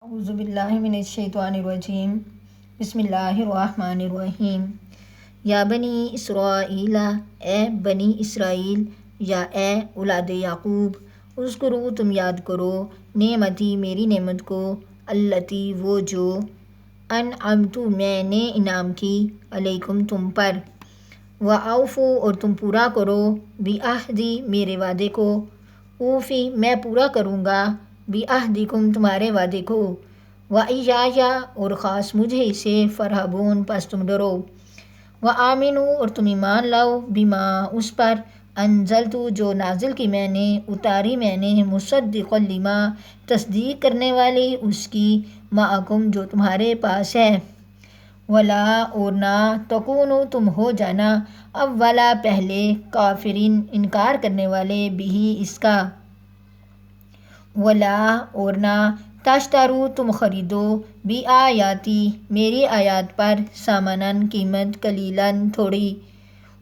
اعوذ باللہ من الشیطان الرجیم بسم اللہ الرحمن الرحیم یا بنی اسرائیل، اے بنی اسرائیل یا اے اولاد یعقوب، اذکروا تم یاد کرو نعمتی میری نعمت کو، التی وہ جو، انعمت میں نے انعام کی، علیکم تم پر، واوفوا اور تم پورا کرو، بعہدی میرے وعدے کو، اوفی میں پورا کروں گا، بعہدکم تمہارے وعدے کو، وایایا اور خاص مجھے سے، فرحبون پس تم ڈرو، وآمنوا اور تم ایمان لاؤ، بما اس پر، انزلت جو نازل کی میں نے، اتاری میں نے، مصدقا لما تصدیق کرنے والی اس کی، معکم جو تمہارے پاس ہے، ولا اور نہ، تکونوا تم ہو جانا، اولا پہلے، کافرین انکار کرنے والے، بھی اس کا، ولا اور نہ، تشتروا تم خریدو، بآیاتی میری آیات پر، ثمناً قیمت، قلیلاً تھوڑی،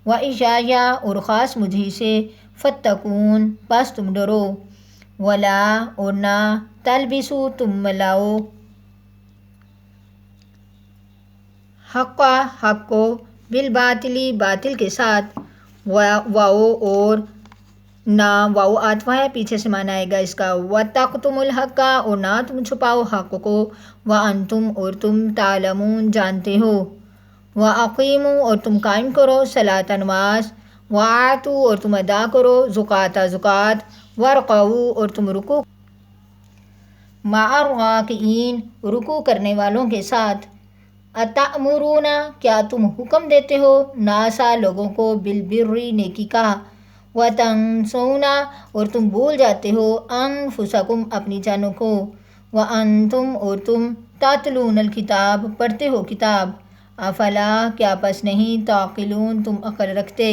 وایایا اور خاص مجھے سے، فاتقون پس تم ڈرو، ولا اور نہ، تلبسوا تم ملاؤ، حق کو، بالباطل باطل کے ساتھ، واو اور نہ، واو عاطفہ ہے، پیچھے سے معنی آئے گا اس کا، وَتَقْتُمُوا الْحَقَّ اور نہ تم چھپاؤ حق کو، وَأَنْتُمْ اور تم، تعلمون جانتے ہو، وَأَقِیمُوا اور تم قائم کرو، صلاۃ نماز، وَآتُوا اور تم ادا کرو، زکوٰۃ زکوٰۃ، وَارْکعُوا اور تم رکوع مع الراکعین رکوع کرنے والوں کے ساتھ، اتأمرون کیا تم حکم دیتے ہو، ناسا لوگوں کو، بالبر نیکی کا، وتنسون اور تم بھول جاتے ہو، انفسکم اپنی جانوں کو، وانتم اور تم، تتلون الکتاب پڑھتے ہو کتاب، افلا کیا پس نہیں، تعقلون تم عقل رکھتے،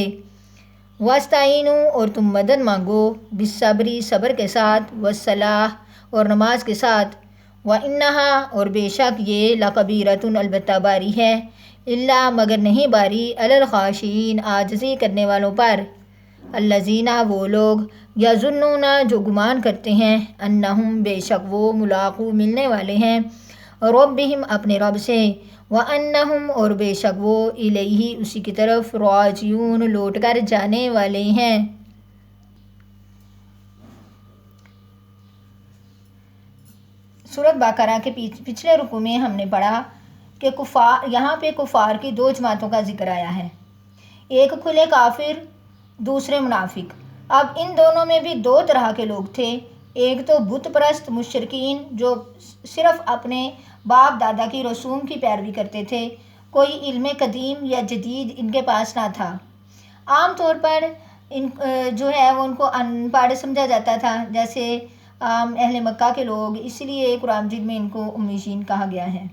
واستعینوا اور تم مدد مانگو، بالصبر صبر کے ساتھ، والصلاۃ اور نماز کے ساتھ، وَإِنَّهَا اور بے شک یہ، لَکَبِیرَۃٌ البتہ باری ہے، الا مگر نہیں باری، علی الخاشعین عاجزی کرنے والوں پر، الذین وہ لوگ، یظنون جو گمان کرتے ہیں، انہم بے شک وہ، ملاقو ملنے والے ہیں، ربہم اپنے رب سے، وانہم اور بے شک وہ، الیہ اسی کی طرف، راجعون لوٹ کر جانے والے ہیں۔ سورۃ بقرہ کے پچھلے رکوع میں ہم نے پڑھا کہ یہاں پہ کفار کی دو جماعتوں کا ذکر آیا ہے، ایک کھلے کافر، دوسرے منافق۔ اب ان دونوں میں بھی دو طرح کے لوگ تھے، ایک تو بت پرست مشرکین جو صرف اپنے باپ دادا کی رسوم کی پیروی کرتے تھے، کوئی علم قدیم یا جدید ان کے پاس نہ تھا، عام طور پر جو ہے وہ ان کو ان پڑھ سمجھا جاتا تھا، جیسے اہل مکہ کے لوگ، اس لیے قرآن مجید میں ان کو امیین کہا گیا ہے۔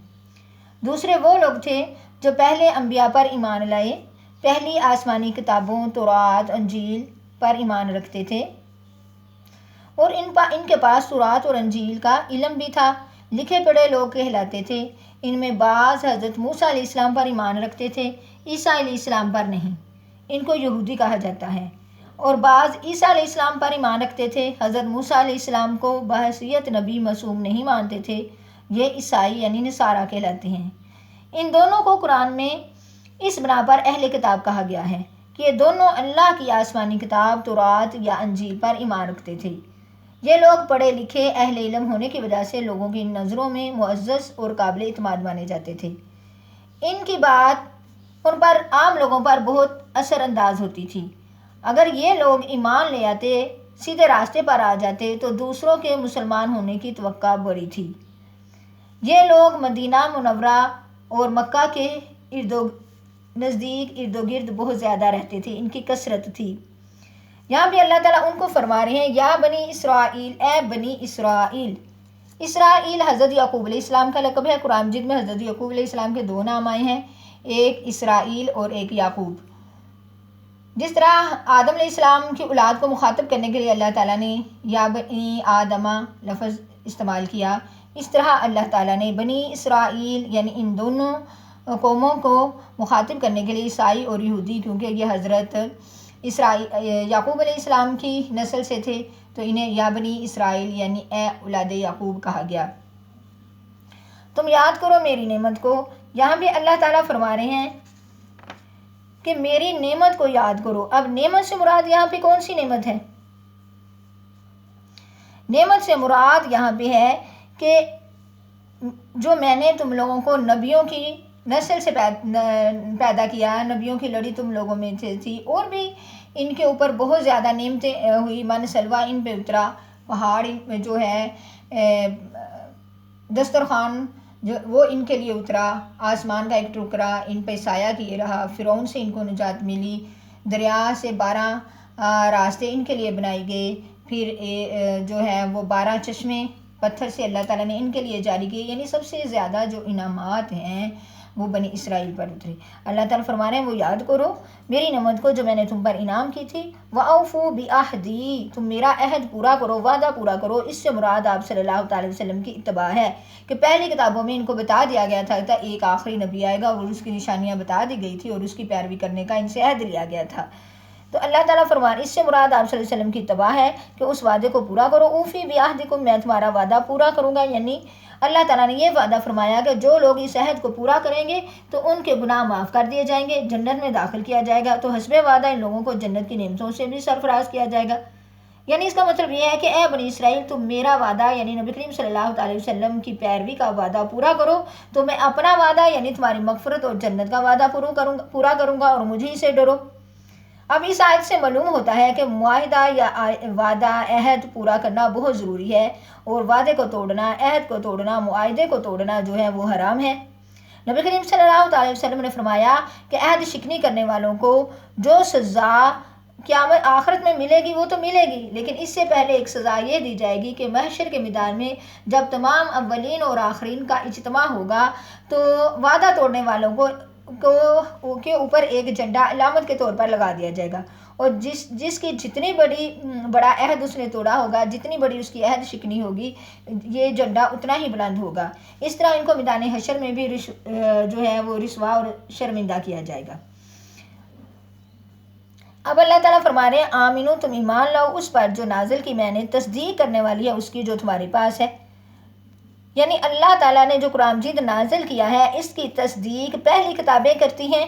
دوسرے وہ لوگ تھے جو پہلے انبیاء پر ایمان لائے، پہلی آسمانی کتابوں توراۃ انجیل پر ایمان رکھتے تھے، اور ان کے پاس توراۃ اور انجیل کا علم بھی تھا، لکھے پڑھے لوگ کہلاتے تھے۔ ان میں بعض حضرت موسیٰ علیہ السلام پر ایمان رکھتے تھے، عیسیٰ علیہ السلام پر نہیں، ان کو یہودی کہا جاتا ہے، اور بعض عیسیٰ علیہ السلام پر ایمان رکھتے تھے، حضرت موسیٰ علیہ السلام کو بحیثیت نبی معصوم نہیں مانتے تھے، یہ عیسائی یعنی نصارہ کہلاتے ہیں۔ ان دونوں کو قرآن میں اس بنا پر اہل کتاب کہا گیا ہے کہ یہ دونوں اللہ کی آسمانی کتاب توراۃ یا انجیل پر ایمان رکھتے تھے۔ یہ لوگ پڑھے لکھے اہل علم ہونے کی وجہ سے لوگوں کی نظروں میں معزز اور قابل اعتماد مانے جاتے تھے، ان کی بات ان پر عام لوگوں پر بہت اثر انداز ہوتی تھی۔ اگر یہ لوگ ایمان لے آتے، سیدھے راستے پر آ جاتے، تو دوسروں کے مسلمان ہونے کی توقع بڑی تھی۔ یہ لوگ مدینہ منورہ اور مکہ کے نزدیک ارد و گرد بہت زیادہ رہتے تھے، ان کی کثرت تھی۔ یہاں بھی اللہ تعالیٰ ان کو فرما رہے ہیں، یا بنی اسرائیل، اے بنی اسرائیل۔ اسرائیل حضرت یعقوب علیہ السلام کا لقب ہے، قرآن مجید میں حضرت یعقوب علیہ السلام کے دو نام آئے ہیں، ایک اسرائیل اور ایک یعقوب۔ جس طرح آدم علیہ السلام کی اولاد کو مخاطب کرنے کے لیے اللہ تعالیٰ نے یا بنی آدمہ لفظ استعمال کیا، اس طرح اللہ تعالیٰ نے بنی اسرائیل یعنی ان دونوں قوموں کو مخاطب کرنے کے لیے، عیسائی اور یہودی، کیونکہ یہ حضرت یعقوب علیہ السلام کی نسل سے تھے، تو انہیں یا بنی اسرائیل یعنی اے اولاد یعقوب کہا گیا۔ تم یاد کرو میری نعمت کو. یہاں بھی اللہ تعالیٰ فرما رہے ہیں کہ میری نعمت کو یاد کرو. اب نعمت سے مراد یہاں پہ کون سی نعمت ہے؟ نعمت سے مراد یہاں پہ ہے کہ جو میں نے تم لوگوں کو نبیوں کی نسل سے پیدا کیا، نبیوں کی لڑی تم لوگوں میں تھی، اور بھی ان کے اوپر بہت زیادہ نعمتیں ہوئی. من سلوا ان پہ اترا، پہاڑ جو ہے دسترخوان جو وہ ان کے لیے اترا، آسمان کا ایک ٹکڑا ان پہ سایہ کیے رہا، فرعون سے ان کو نجات ملی، دریا سے 12 راستے ان کے لیے بنائے گئے، پھر جو ہے وہ 12 چشمے پتھر سے اللہ تعالیٰ نے ان کے لیے جاری کیے. یعنی سب سے زیادہ جو انعامات ہیں وہ بنی اسرائیل پر اترے. اللہ تعالیٰ فرما رہے ہیں وہ یاد کرو میری نعمت کو جو میں نے تم پر انعام کی تھی. وَأَوْفُوا بِعَهْدِي، تم میرا عہد پورا کرو، وعدہ پورا کرو. اس سے مراد آپ صلی اللہ تعالی وسلم کی اتباع ہے کہ پہلی کتابوں میں ان کو بتا دیا گیا تھا کہ ایک آخری نبی آئے گا اور اس کی نشانیاں بتا دی گئی تھی اور اس کی پیروی کرنے کا ان سے عہد لیا گیا تھا. تو اللہ تعالیٰ فرمان اس سے مراد آپ صلی اللہ علیہ وسلم کی اتباع ہے کہ اس وعدے کو پورا کرو. اوفی بعہدکم، میں تمہارا وعدہ پورا کروں گا. یعنی اللہ تعالیٰ نے یہ وعدہ فرمایا کہ جو لوگ اس عہد کو پورا کریں گے تو ان کے گناہ معاف کر دیے جائیں گے، جنت میں داخل کیا جائے گا. تو حسب وعدہ ان لوگوں کو جنت کی نعمتوں سے بھی سرفراز کیا جائے گا. یعنی اس کا مطلب یہ ہے کہ اے بنی اسرائیل تم میرا وعدہ یعنی نبی کریم صلی اللہ علیہ وسلم کی پیروی کا وعدہ پورا کرو تو میں اپنا وعدہ یعنی تمہاری مغفرت اور جنت کا وعدہ پورا کروں گا اور مجھے ہی سے ڈرو. اب اس آیت سے معلوم ہوتا ہے کہ معاہدہ یا وعدہ عہد پورا کرنا بہت ضروری ہے، اور وعدے کو توڑنا، عہد کو توڑنا، معاہدے کو توڑنا جو ہے وہ حرام ہے. نبی کریم صلی اللہ علیہ وسلم نے فرمایا کہ عہد شکنی کرنے والوں کو جو سزا قیامت آخرت میں ملے گی وہ تو ملے گی، لیکن اس سے پہلے ایک سزا یہ دی جائے گی کہ محشر کے میدان میں جب تمام اولین اور آخرین کا اجتماع ہوگا تو وعدہ توڑنے والوں کے اوپر ایک جھنڈا علامت کے طور پر لگا دیا جائے گا، اور جس کی جتنی بڑا عہد اس نے توڑا ہوگا، جتنی بڑی اس کی عہد شکنی ہوگی، یہ جھنڈا اتنا ہی بلند ہوگا. اس طرح ان کو میدان حشر میں بھی جو ہے وہ رسوا اور شرمندہ کیا جائے گا. اب اللہ تعالیٰ فرما رہے ہیں آمینو تم ایمان لاؤ اس پر جو نازل کی میں نے، تصدیق کرنے والی ہے اس کی جو تمہارے پاس ہے. یعنی اللہ تعالیٰ نے جو قرآن مجید نازل کیا ہے اس کی تصدیق پہلی کتابیں کرتی ہیں.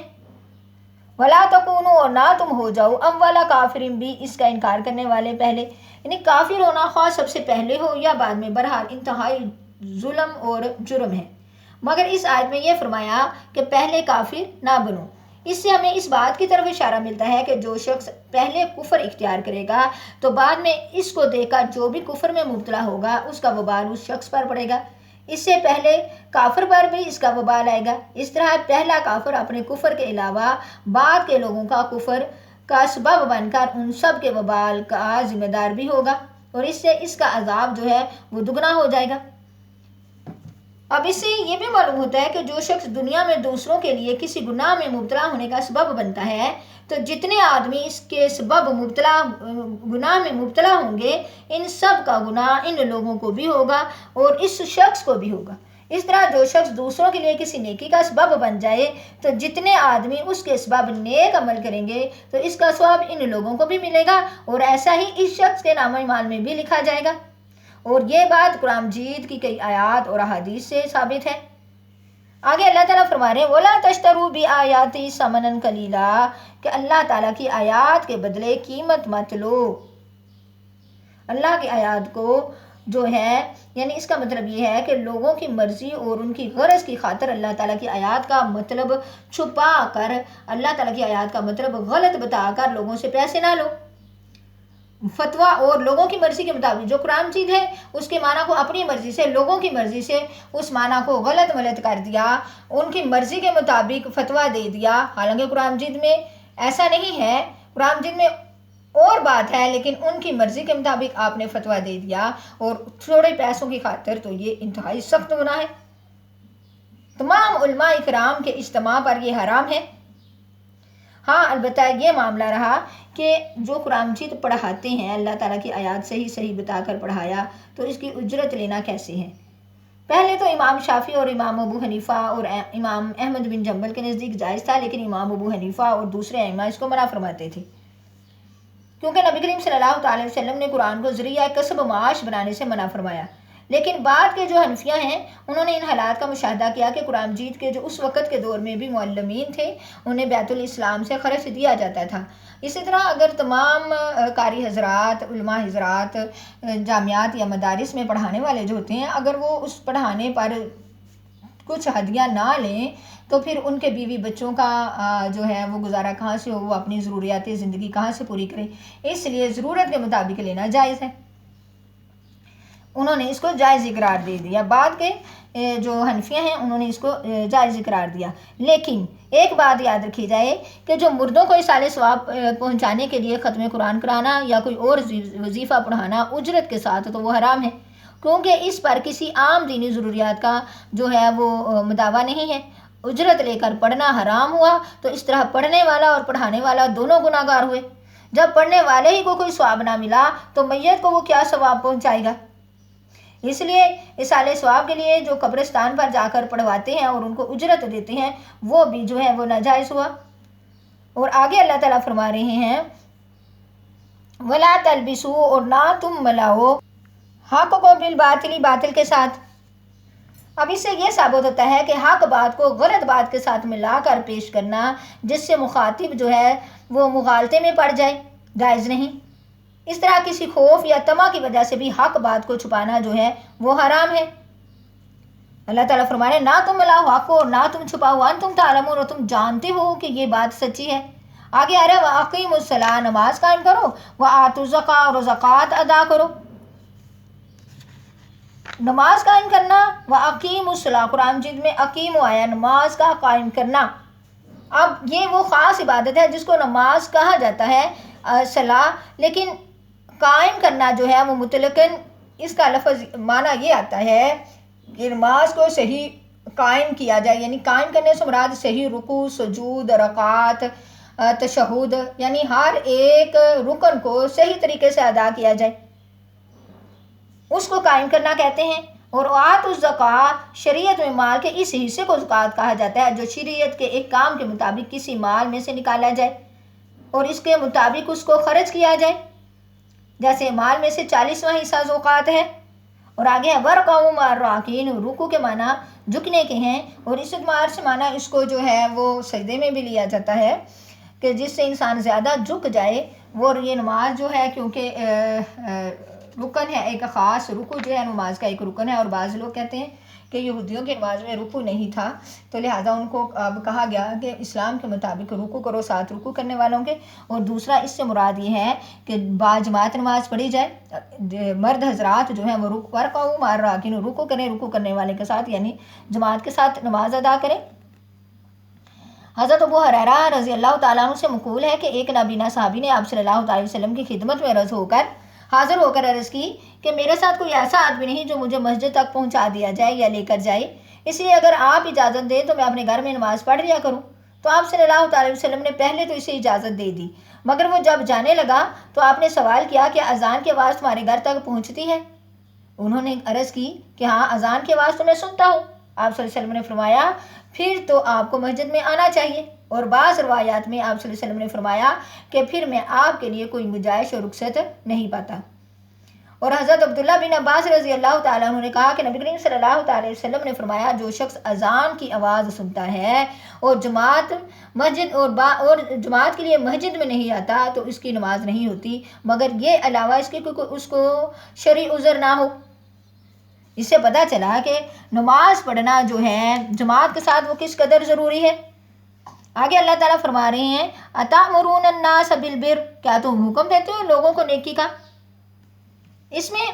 وَلَا تَكُونُوا، اور نہ تم ہو جاؤ اول کافرین بھی اس کا انکار کرنے والے پہلے. یعنی کافر ہونا خواہ سب سے پہلے ہو یا بعد میں، بہرحال انتہائی ظلم اور جرم ہے. مگر اس آیت میں یہ فرمایا کہ پہلے کافر نہ بنو. اس سے ہمیں اس بات کی طرف اشارہ ملتا ہے کہ جو شخص پہلے کفر اختیار کرے گا تو بعد میں اس کو دیکھ کر جو بھی کفر میں مبتلا ہوگا اس کا وبال اس شخص پر پڑے گا. اس سے پہلے کافر پر بھی اس کا وبال آئے گا. اس طرح پہلا کافر اپنے کفر کے علاوہ بعد کے لوگوں کا کفر کا سبب بن کر ان سب کے وبال کا ذمہ دار بھی ہوگا، اور اس سے اس کا عذاب جو ہے وہ دگنا ہو جائے گا. اب اس سے یہ بھی معلوم ہوتا ہے کہ جو شخص دنیا میں دوسروں کے لیے کسی گناہ میں مبتلا ہونے کا سبب بنتا ہے تو جتنے آدمی اس کے سبب گناہ میں مبتلا ہوں گے ان سب کا گناہ ان لوگوں کو بھی ہوگا اور اس شخص کو بھی ہوگا. اس طرح جو شخص دوسروں کے لیے کسی نیکی کا سبب بن جائے تو جتنے آدمی اس کے سبب نیک عمل کریں گے تو اس کا ثواب ان لوگوں کو بھی ملے گا، اور ایسا ہی اس شخص کے نامہ اعمال میں بھی لکھا جائے گا. اور یہ بات قرآن مجید کی کئی آیات اور احادیث سے ثابت ہے. آگے اللہ تعالیٰ فرما رہے ہیں وَلَا تَشْتَرُوا بِآيَاتِي ثَمَنًا قَلِيلًا، کہ اللہ تعالیٰ کی آیات کے بدلے قیمت مت لو. اللہ کی آیات کو جو ہے یعنی اس کا مطلب یہ ہے کہ لوگوں کی مرضی اور ان کی غرض کی خاطر اللہ تعالیٰ کی آیات کا مطلب چھپا کر، اللہ تعالیٰ کی آیات کا مطلب غلط بتا کر لوگوں سے پیسے نہ لو. فتویٰ اور لوگوں کی مرضی کے مطابق جو قرآن مجید ہے اس کے معنی کو اپنی مرضی سے، لوگوں کی مرضی سے اس معنی کو غلط کر دیا، ان کی مرضی کے مطابق فتویٰ دے دیا. حالانکہ قرآن مجید میں ایسا نہیں ہے، قرآن مجید میں اور بات ہے، لیکن ان کی مرضی کے مطابق آپ نے فتویٰ دے دیا اور تھوڑے پیسوں کی خاطر، تو یہ انتہائی سخت گناہ ہے. تمام علماء اکرام کے اجتماع پر یہ حرام ہے. ہاں البتہ یہ معاملہ رہا کہ جو قرآن مجید پڑھاتے ہیں اللہ تعالیٰ کی آیات صحیح بتا کر پڑھایا تو اس کی اجرت لینا کیسے ہے. پہلے تو امام شافعی اور امام ابو حنیفہ اور امام احمد بن جنبل کے نزدیک جائز تھا، لیکن امام ابو حنیفہ اور دوسرے ائمہ اس کو منع فرماتے تھے، کیونکہ نبی کریم صلی اللہ علیہ وسلم نے قرآن کو ذریعہ کسب معاش بنانے سے منع فرمایا. لیکن بعد کے جو حنفیہ ہیں انہوں نے ان حالات کا مشاہدہ کیا کہ قرآن مجید کے جو اس وقت کے دور میں بھی معلمین تھے انہیں بیت الاسلام سے خرچ دیا جاتا تھا۔ اسی طرح اگر تمام قاری حضرات، علماء حضرات جامعات یا مدارس میں پڑھانے والے جو ہوتے ہیں اگر وہ اس پڑھانے پر کچھ ہدیہ نہ لیں تو پھر ان کے بیوی بچوں کا جو ہے وہ گزارا کہاں سے ہو، وہ اپنی ضروریات زندگی کہاں سے پوری کریں، اس لیے ضرورت کے مطابق لینا جائز ہے۔ انہوں نے اس کو جائز قرار دے دیا، بعد کے جو حنفیہ ہیں انہوں نے اس کو جائز قرار دیا۔ لیکن ایک بات یاد رکھی جائے کہ جو مردوں کو اصالِ ثواب پہنچانے کے لیے ختم قرآن کرانا یا کوئی اور وظیفہ پڑھانا اجرت کے ساتھ تو وہ حرام ہے، کیونکہ اس پر کسی عام دینی ضروریات کا جو ہے وہ مداوا نہیں ہے۔ اجرت لے کر پڑھنا حرام ہوا تو اس طرح پڑھنے والا اور پڑھانے والا دونوں گناہ گار ہوئے۔ جب پڑھنے والے ہی کو کوئی ثواب نہ ملا تو میت کو وہ کیا ثواب پہنچائے گا؟ اس لیے اصالِ ثواب کے لیے جو قبرستان پر جا کر پڑھواتے ہیں اور ان کو اجرت دیتے ہیں وہ بھی جو ہے وہ ناجائز ہوا۔ اور آگے اللہ تعالیٰ فرما رہے ہیں وَلَا تَلْبِسُوا، اور نہ تم ملاؤ حق کو بالباطل، باطل کے ساتھ۔ اب اس سے یہ ثابت ہوتا ہے کہ حق بات کو غلط بات کے ساتھ ملا کر پیش کرنا جس سے مخاطب جو ہے وہ مغالطے میں پڑ جائے جائز نہیں۔ اس طرح کسی خوف یا طمع کی وجہ سے بھی حق بات کو چھپانا جو ہے وہ حرام ہے۔ اللہ تعالیٰ فرما رہے ہیں نہ تم ملاؤ حق کو، نہ تم چھپاؤ، وانتم تعلمون، اور تم جانتے ہو کہ یہ بات سچی ہے۔ آگے آ رہا ہے وَأَقِیمُوا الصَّلَاةَ، نماز قائم کرو، وَآتُوا الزَّکَاةَ، اور زکوٰۃ ادا کرو۔ نماز قائم کرنا، وَأَقِیمُوا الصَّلَاةَ، قرآن مجید میں اقیم آیا نماز کا قائم کرنا۔ اب یہ وہ خاص عبادت ہے جس کو نماز کہا جاتا ہے صلاح، لیکن قائم کرنا جو ہے وہ مطلقاً اس کا لفظ معنی یہ آتا ہے کہ نماز کو صحیح قائم کیا جائے، یعنی قائم کرنے سے مراد صحیح رکوع، سجود، رکعات، تشہد، یعنی ہر ایک رکن کو صحیح طریقے سے ادا کیا جائے، اس کو قائم کرنا کہتے ہیں۔ اور آت الزکوٰۃ، شریعت میں مال کے اس حصے کو زکوٰۃ کہا جاتا ہے جو شریعت کے ایک کام کے مطابق کسی مال میں سے نکالا جائے اور اس کے مطابق اس کو خرچ کیا جائے، جیسے مال میں سے 40واں حصہ زکوٰۃ ہے۔ اور آگے ہے وَارْكَعُوا مَعَ الرَّاكِعِينَ، رکوع کے معنی جھکنے کے ہیں، اور اس اعتبار سے معنی اس کو جو ہے وہ سجدے میں بھی لیا جاتا ہے کہ جس سے انسان زیادہ جھک جائے۔ وہ یہ نماز جو ہے کیونکہ رکن ہے، ایک خاص رکوع جو ہے نماز کا ایک رکن ہے، اور بعض لوگ کہتے ہیں کہ یہودیوں کی نماز میں رکوع نہیں تھا تو لہٰذا ان کو اب کہا گیا کہ اسلام کے مطابق رکوع کرو 7 رکوع کرنے والوں کے۔ اور دوسرا اس سے مراد یہ ہے کہ باجماعت نماز پڑھی جائے، مرد حضرات جو ہیں وہ وَارْكَعُوا مَعَ الرَّاكِعِينَ، رکوع کریں رکوع کرنے والے کے ساتھ، یعنی جماعت کے ساتھ نماز ادا کریں۔ حضرت ابو ہریرہ رضی اللہ تعالیٰ عنہ سے منقول ہے کہ ایک نابینا صحابی نے آپ صلی اللہ علیہ وسلم کی خدمت میں حاضر ہو کر عرض کی کہ میرے ساتھ کوئی ایسا آدمی نہیں جو مجھے مسجد تک پہنچا دیا جائے یا لے کر جائے، اس لیے اگر آپ اجازت دیں تو میں اپنے گھر میں نماز پڑھ لیا کروں۔ تو آپ صلی اللہ علیہ وسلم نے پہلے تو اسے اجازت دے دی، مگر وہ جب جانے لگا تو آپ نے سوال کیا کہ اذان کی آواز تمہارے گھر تک پہنچتی ہے؟ انہوں نے عرض کی کہ ہاں، اذان کی آواز تو میں سنتا ہوں۔ آپ صلی اللہ علیہ وسلم نے فرمایا پھر تو آپ کو مسجد میں آنا چاہیے۔ اور بعض روایات میں آپ صلی اللہ علیہ وسلم نے فرمایا کہ پھر میں آپ کے لیے کوئی گنجائش اور رخصت نہیں پاتا۔ اور حضرت عبداللہ بن عباس رضی اللہ تعالیٰ عنہ نے کہا کہ نبی کریم صلی اللہ علیہ وسلم نے فرمایا جو شخص اذان کی آواز سنتا ہے اور جماعت کے لیے مسجد میں نہیں آتا تو اس کی نماز نہیں ہوتی، مگر یہ علاوہ اس کے اس کو شرعی عذر نہ ہو۔ اس سے پتہ چلا کہ نماز پڑھنا جو ہے جماعت کے ساتھ وہ کس قدر ضروری ہے۔ آگے اللہ تعالیٰ فرما رہے ہیں اَتَأْمُرُونَ النَّاسَ بِالْبِرِّ، کیا تم حکم دیتے ہو لوگوں کو نیکی کا؟ اس میں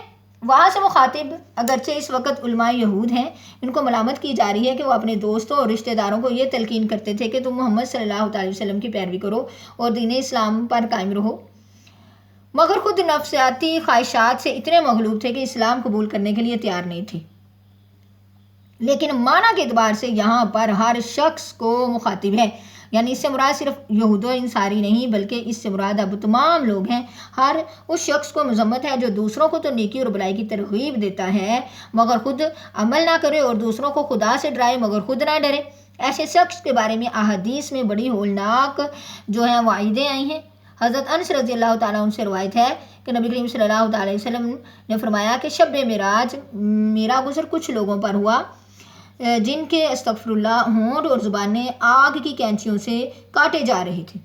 وہاں سے مخاطب اگرچہ اس وقت علماء یہود ہیں، ان کو ملامت کی جا رہی ہے کہ وہ اپنے دوستوں اور رشتہ داروں کو یہ تلقین کرتے تھے کہ تم محمد صلی اللہ علیہ وسلم کی پیروی کرو اور دین اسلام پر قائم رہو، مگر خود نفسیاتی خواہشات سے اتنے مغلوب تھے کہ اسلام قبول کرنے کے لیے تیار نہیں تھے۔ لیکن معنی کے اعتبار سے یہاں پر ہر شخص کو مخاطب ہے، یعنی اس سے مراد صرف یہود و انصاری نہیں بلکہ اس سے مراد اب تمام لوگ ہیں۔ ہر اس شخص کو مذمت ہے جو دوسروں کو تو نیکی اور بلائی کی ترغیب دیتا ہے مگر خود عمل نہ کرے، اور دوسروں کو خدا سے ڈرائے مگر خود نہ ڈرے۔ ایسے شخص کے بارے میں احادیث میں بڑی ہولناک جو ہیں وعیدیں آئی ہیں۔ حضرت انس رضی اللہ تعالیٰ عنہ سے روایت ہے کہ نبی کریم صلی اللہ علیہ وسلم نے فرمایا کہ شب معراج میرا گزر کچھ لوگوں پر ہوا جن کے استغفر اللہ ہونٹ اور زبانیں آگ کی کینچیوں سے کاٹے جا رہے تھے۔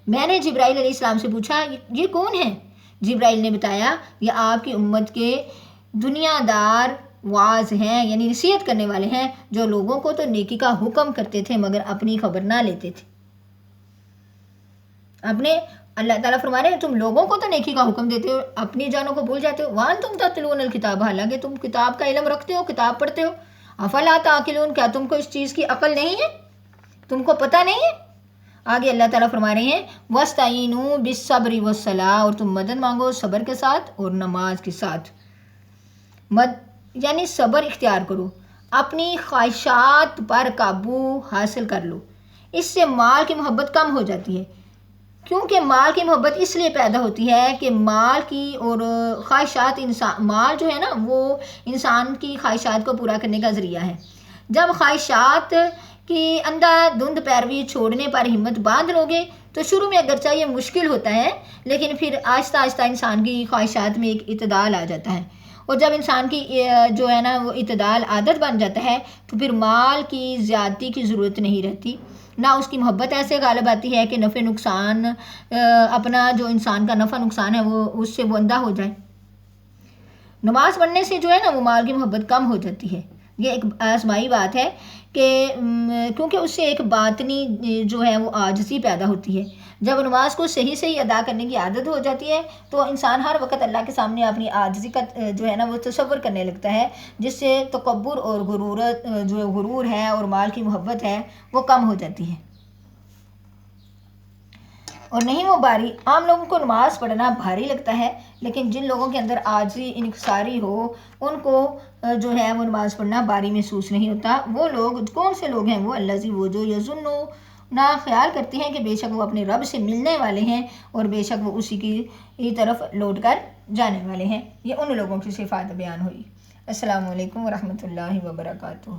میں نے جبرائیل علیہ السلام سے پوچھا یہ کون ہیں؟ جبرائیل نے بتایا یہ آپ کی امت کے دنیا دار واعظ ہیں، یعنی نصیحت کرنے والے ہیں، جو لوگوں کو تو نیکی کا حکم کرتے تھے مگر اپنی خبر نہ لیتے تھے۔ اللہ تعالیٰ فرما رہے ہیں تم لوگوں کو تو نیکی کا حکم دیتے ہو، اپنی جانوں کو بھول جاتے ہو۔ وَأَنْتُمْ تَتْلُونَ الْكِتَابَ، حالانکہ تم کتاب کا علم رکھتے ہو، کتاب پڑھتے ہو۔ أَفَلَا تَعْقِلُونَ، کیا تم کو اس چیز کی عقل نہیں ہے، تم کو پتہ نہیں ہے؟ آگے اللہ تعالیٰ فرما رہے ہیں وَاسْتَعِینُوا بِالصَّبْرِ وَالصَّلَاةِ، اور تم مدد مانگو صبر کے ساتھ اور نماز کے ساتھ۔ یعنی صبر اختیار کرو، اپنی خواہشات پر قابو حاصل کر لو۔ اس سے مال کی محبت کم ہو جاتی ہے، کیونکہ مال کی محبت اس لیے پیدا ہوتی ہے کہ مال کی اور خواہشات مال جو ہے نا وہ انسان کی خواہشات کو پورا کرنے کا ذریعہ ہے۔ جب خواہشات کی اندھا دھند پیروی چھوڑنے پر ہمت باندھ لو گے تو شروع میں اگرچہ یہ مشکل ہوتا ہے، لیکن پھر آہستہ آہستہ انسان کی خواہشات میں ایک اعتدال آ جاتا ہے، اور جب انسان کی جو ہے نا وہ اعتدال عادت بن جاتا ہے تو پھر مال کی زیادتی کی ضرورت نہیں رہتی، نہ اس کی محبت ایسے غالب آتی ہے کہ نفع نقصان اپنا جو انسان کا نفع نقصان ہے وہ اس سے وہ اندھا ہو جائے۔ نماز پڑھنے سے جو ہے نا وہ مال کی محبت کم ہو جاتی ہے، یہ ایک آزمائی بات ہے کہ کیونکہ اس سے ایک باطنی جو ہے وہ عاجزی پیدا ہوتی ہے۔ جب نماز کو صحیح ادا کرنے کی عادت ہو جاتی ہے تو انسان ہر وقت اللہ کے سامنے اپنی عاجزی کا جو ہے نا وہ تصور کرنے لگتا ہے، جس سے تکبر اور غرور ہے اور مال کی محبت ہے وہ کم ہو جاتی ہے، اور نہیں وہ باری۔ عام لوگوں کو نماز پڑھنا بھاری لگتا ہے، لیکن جن لوگوں کے اندر عاجزی انکساری ہو ان کو جو ہے وہ نماز پڑھنا باری محسوس نہیں ہوتا۔ وہ لوگ کون سے لوگ ہیں؟ وہ الذی، وہ جو یظنون، خیال کرتے ہیں کہ بے شک وہ اپنے رب سے ملنے والے ہیں اور بے شک وہ اسی کی طرف لوٹ کر جانے والے ہیں۔ یہ ان لوگوں کی صفات بیان ہوئی۔ السلام علیکم ورحمۃ اللہ وبرکاتہ۔